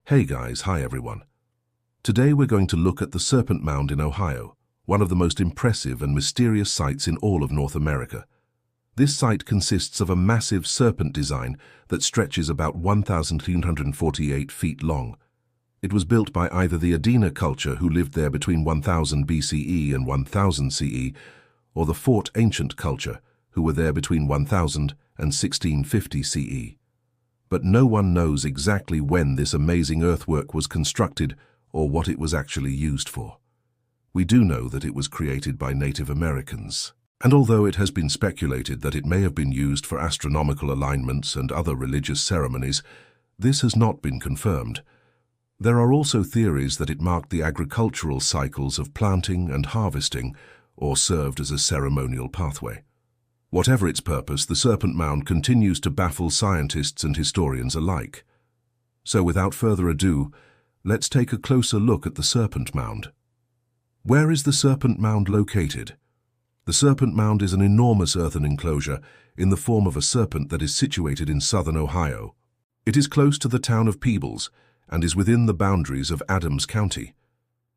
Hey guys, hi everyone. Today we're going to look at the Serpent Mound in Ohio, one of the most impressive and mysterious sites in all of North America. This site consists of a massive serpent design that stretches about 1,348 feet long. It was built by either the Adena culture, who lived there between 1000 BCE and 1000 CE, or the Fort Ancient culture, who were there between 1000 and 1650 CE. But no one knows exactly when this amazing earthwork was constructed or what it was actually used for. We do know that it was created by Native Americans, and although it has been speculated that it may have been used for astronomical alignments and other religious ceremonies, this has not been confirmed. There are also theories that it marked the agricultural cycles of planting and harvesting, or served as a ceremonial pathway. Whatever its purpose, the Serpent Mound continues to baffle scientists and historians alike. So without further ado, let's take a closer look at the Serpent Mound. Where is the Serpent Mound located? The Serpent Mound is an enormous earthen enclosure in the form of a serpent that is situated in southern Ohio. It is close to the town of Peebles and is within the boundaries of Adams County.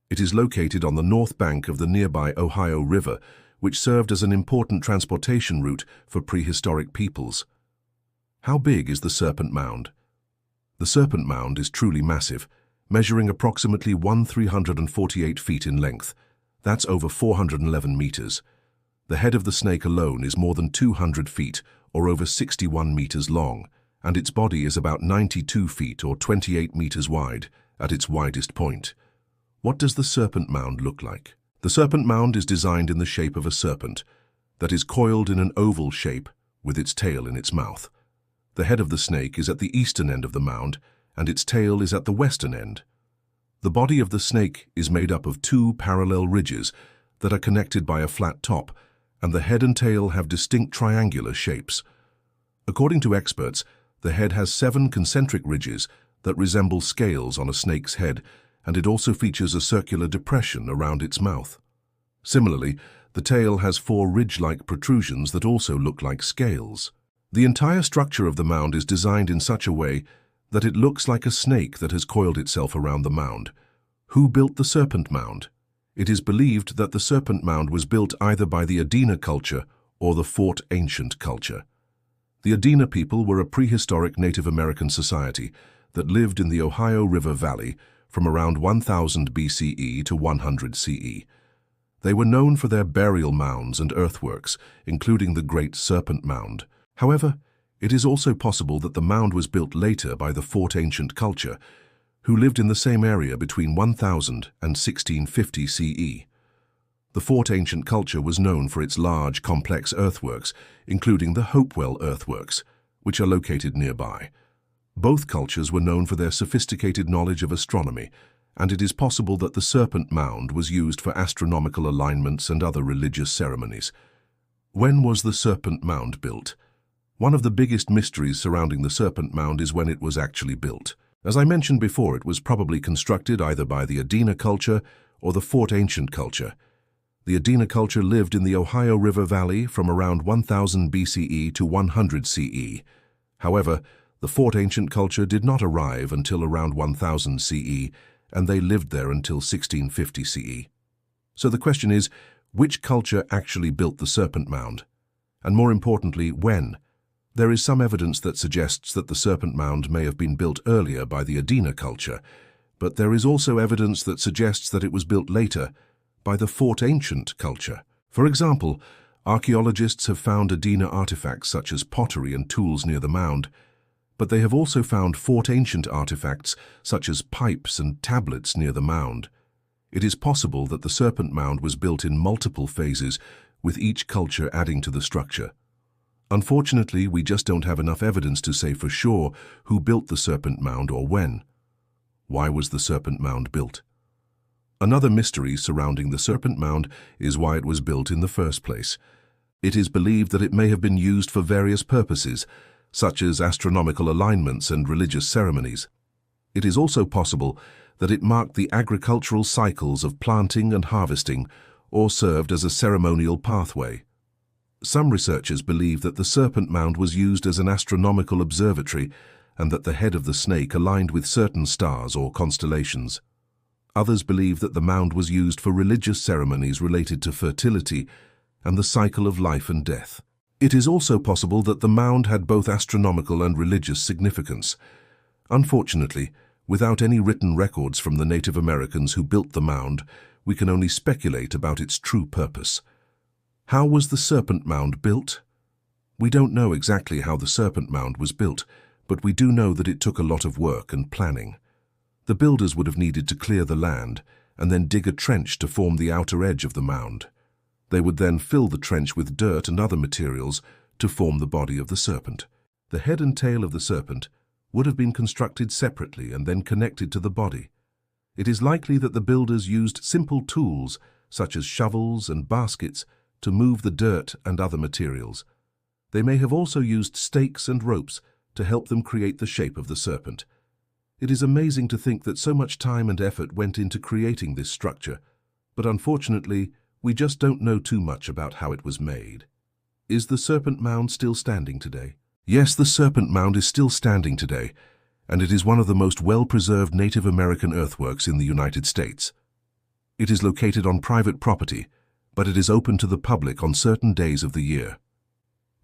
It is located on the north bank of the nearby Ohio River, which served as an important transportation route for prehistoric peoples. How big is the Serpent Mound? The Serpent Mound is truly massive, measuring approximately 1,348 feet in length. That's over 411 meters. The head of the snake alone is more than 200 feet, or over 61 meters long, and its body is about 92 feet or 28 meters wide at its widest point. What does the Serpent Mound look like? The Serpent Mound is designed in the shape of a serpent that is coiled in an oval shape with its tail in its mouth. The head of the snake is at the eastern end of the mound, and its tail is at the western end. The body of the snake is made up of two parallel ridges that are connected by a flat top, and the head and tail have distinct triangular shapes. According to experts, the head has 7 concentric ridges that resemble scales on a snake's head, and it also features a circular depression around its mouth. Similarly, the tail has 4 ridge-like protrusions that also look like scales. The entire structure of the mound is designed in such a way that it looks like a snake that has coiled itself around the mound. Who built the Serpent Mound? It is believed that the Serpent Mound was built either by the Adena culture or the Fort Ancient culture. The Adena people were a prehistoric Native American society that lived in the Ohio River Valley from around 1000 BCE to 100 CE. They were known for their burial mounds and earthworks, including the Great Serpent Mound. However, it is also possible that the mound was built later by the Fort Ancient culture, who lived in the same area between 1000 and 1650 CE. The Fort Ancient culture was known for its large, complex earthworks, including the Hopewell earthworks, which are located nearby. Both cultures were known for their sophisticated knowledge of astronomy, and it is possible that the Serpent Mound was used for astronomical alignments and other religious ceremonies. When was the Serpent Mound built? One of the biggest mysteries surrounding the Serpent Mound is when it was actually built. As I mentioned before, it was probably constructed either by the Adena culture or the Fort Ancient culture. The Adena culture lived in the Ohio River Valley from around 1000 BCE to 100 CE. However, the Fort Ancient culture did not arrive until around 1000 CE, and they lived there until 1650 CE. So the question is, which culture actually built the Serpent Mound? And more importantly, when? There is some evidence that suggests that the Serpent Mound may have been built earlier by the Adena culture, but there is also evidence that suggests that it was built later by the Fort Ancient culture. For example, archaeologists have found Adena artifacts such as pottery and tools near the mound, but they have also found Fort Ancient artifacts such as pipes and tablets near the mound. It is possible that the Serpent Mound was built in multiple phases, with each culture adding to the structure. Unfortunately, we just don't have enough evidence to say for sure who built the Serpent Mound or when. Why was the Serpent Mound built? Another mystery surrounding the Serpent Mound is why it was built in the first place. It is believed that it may have been used for various purposes, such as astronomical alignments and religious ceremonies. It is also possible that it marked the agricultural cycles of planting and harvesting, or served as a ceremonial pathway. Some researchers believe that the Serpent Mound was used as an astronomical observatory, and that the head of the snake aligned with certain stars or constellations. Others believe that the mound was used for religious ceremonies related to fertility and the cycle of life and death. It is also possible that the mound had both astronomical and religious significance. Unfortunately, without any written records from the Native Americans who built the mound, we can only speculate about its true purpose. How was the Serpent Mound built? We don't know exactly how the Serpent Mound was built, but we do know that it took a lot of work and planning. The builders would have needed to clear the land and then dig a trench to form the outer edge of the mound. They would then fill the trench with dirt and other materials to form the body of the serpent. The head and tail of the serpent would have been constructed separately and then connected to the body. It is likely that the builders used simple tools such as shovels and baskets to move the dirt and other materials. They may have also used stakes and ropes to help them create the shape of the serpent. It is amazing to think that so much time and effort went into creating this structure, but unfortunately, we just don't know too much about how it was made. Is the Serpent Mound still standing today? Yes, the Serpent Mound is still standing today, and it is one of the most well-preserved Native American earthworks in the United States. It is located on private property, but it is open to the public on certain days of the year.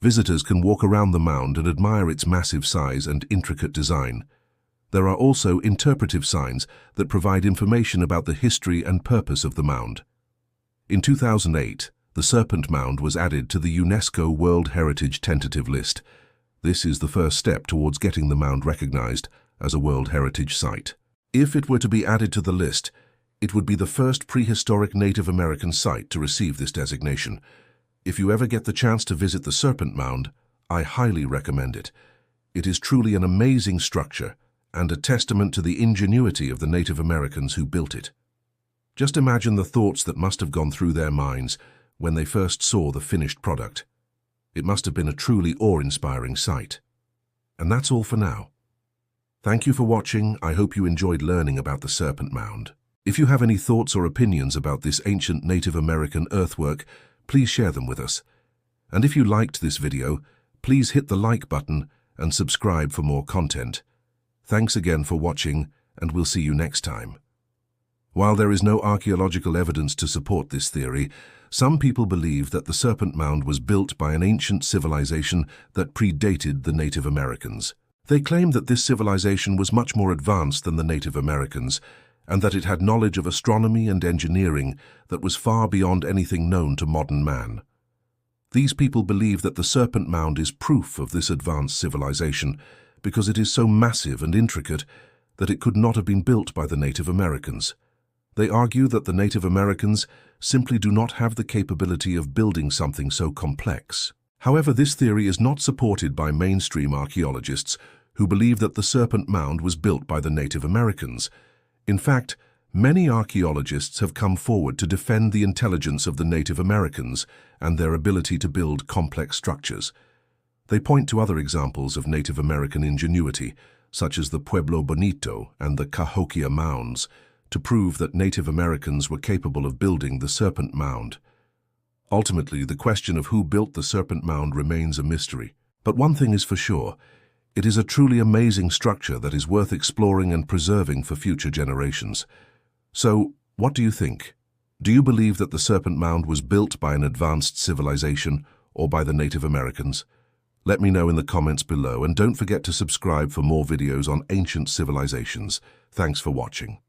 Visitors can walk around the mound and admire its massive size and intricate design. There are also interpretive signs that provide information about the history and purpose of the mound. In 2008, the Serpent Mound was added to the UNESCO World Heritage Tentative list. This is the first step towards getting the mound recognized as a World Heritage Site. If it were to be added to the list, it would be the first prehistoric Native American site to receive this designation. If you ever get the chance to visit the Serpent Mound, I highly recommend it. It is truly an amazing structure and a testament to the ingenuity of the Native Americans who built it. Just imagine the thoughts that must have gone through their minds when they first saw the finished product. It must have been a truly awe-inspiring sight. And that's all for now. Thank you for watching. I hope you enjoyed learning about the Serpent Mound. If you have any thoughts or opinions about this ancient Native American earthwork, please share them with us. And if you liked this video, please hit the like button and subscribe for more content. Thanks again for watching, and we'll see you next time. While there is no archaeological evidence to support this theory, some people believe that the Serpent Mound was built by an ancient civilization that predated the Native Americans. They claim that this civilization was much more advanced than the Native Americans, and that it had knowledge of astronomy and engineering that was far beyond anything known to modern man. These people believe that the Serpent Mound is proof of this advanced civilization because it is so massive and intricate that it could not have been built by the Native Americans. They argue that the Native Americans simply do not have the capability of building something so complex. However, this theory is not supported by mainstream archaeologists who believe that the Serpent Mound was built by the Native Americans. In fact, many archaeologists have come forward to defend the intelligence of the Native Americans and their ability to build complex structures. They point to other examples of Native American ingenuity, such as the Pueblo Bonito and the Cahokia Mounds, to prove that Native Americans were capable of building the Serpent Mound. Ultimately, the question of who built the Serpent Mound remains a mystery. But one thing is for sure, it is a truly amazing structure that is worth exploring and preserving for future generations. So, what do you think? Do you believe that the Serpent Mound was built by an advanced civilization or by the Native Americans? Let me know in the comments below, and don't forget to subscribe for more videos on ancient civilizations. Thanks for watching.